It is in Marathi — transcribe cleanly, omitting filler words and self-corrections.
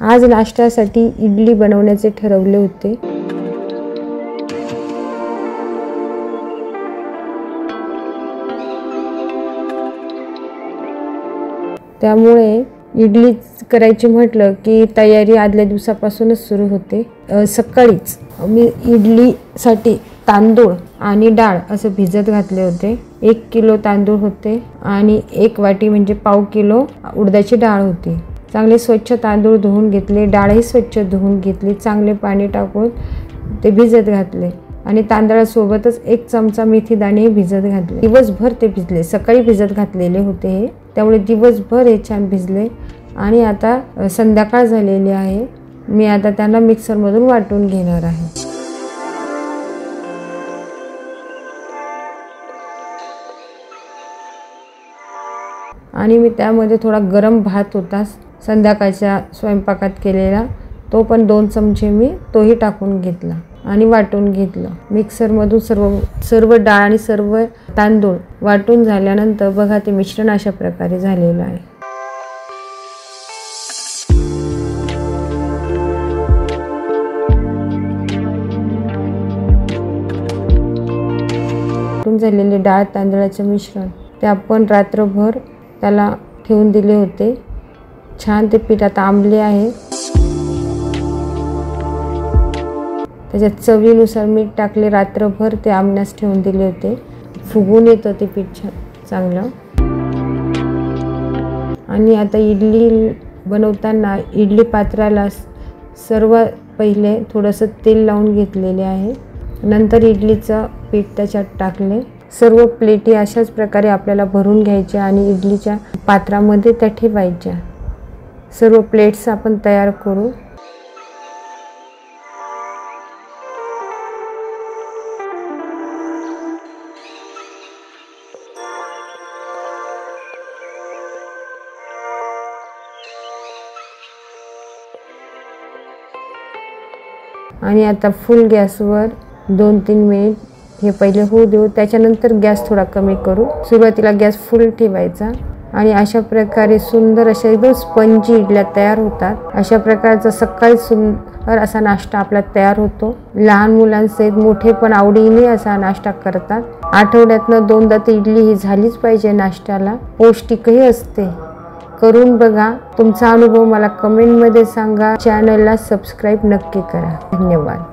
आज नाश्त्यासाठी इडली बनवण्याचे ठरवले होते। त्यामुळे इडली करायची म्हटलं की तयारी आदल्या दिवसापासूनच सुरू होते। सकाळीच मी इडलीसाठी तांदूळ आणि डाळ असं भिजत घातले होते। 1 किलो तांदूळ होते आणि 1 वाटी म्हणजे पाव किलो उडदाची डाळ होती। चांगले स्वच्छ तांदूळ धुवून घेतले, डाळही स्वच्छ धुवून घेतली, चांगले पाणी टाकून ते भिजत घातले आणि तांदळासोबतच 1 चमचा मेथी दाणे भिजत घातले। दिवसभर ते भिजले, सकाळी भिजत घातलेले होते हे, त्यामुळे दिवसभर हे छान भिजले आणि आता संध्याकाळ झालेली आहे। मी आता त्यांना मिक्सरमधून वाटून घेणार आहे। आणि मी त्यामध्ये थोडा गरम भात होता संध्याकाळच्या स्वयंपाकात केलेला, तो पण 2 चमचे मी तोही टाकून घेतला आणि वाटून घेतलं। मिक्सरमधून सर्व डाळ आणि सर्व तांदूळ वाटून झाल्यानंतर बघा ते मिश्रण अशा प्रकारे झालेलं आहे। वाटून झालेले डाळ तांदळाचे मिश्रण ते आपण रात्रभर त्याला ठेवून दिले होते। छान ते पीठ आता आंबले आहे। त्याच्यात चवीनुसार मीठ टाकले, रात्रभर ते आंबण्यास ठेवून दिले होते। फुगून येतं ते पीठ छान चांगलं। आणि आता इडली बनवताना इडली पात्राला सर्वात पहिले थोडंसं तेल लावून घेतलेले आहे। नंतर इडलीचं पीठ त्याच्यात टाकले। सर्व प्लेटी अशाच प्रकारे आपल्याला भरून घ्यायच्या आणि इडलीच्या पात्रामध्ये त्या ठेवायच्या। सर्व प्लेट्स आपण तयार करू। आणि आता फुल गॅसवर 2-3 मिनिट हे पहिले होऊ देऊ, त्याच्यानंतर गॅस थोडा कमी करू। सुरुवातीला गॅस फुल ठेवायचा आणि अशा प्रकारे सुंदर अशा एकदम स्पंजी इडल्या तयार होतात। अशा प्रकारचा सकाळी सुंदर असा नाश्ता आपला तयार होतो। लहान मुलांसहित मोठे पण आवडीने असा नाश्ता करतात। आठवड्यातनं 2दा तर इडली ही झालीच पाहिजे नाश्त्याला, पौष्टिकही असते। करून बघा, तुमचा अनुभव मला कमेंटमध्ये सांगा। चॅनलला सबस्क्राईब नक्की करा। धन्यवाद।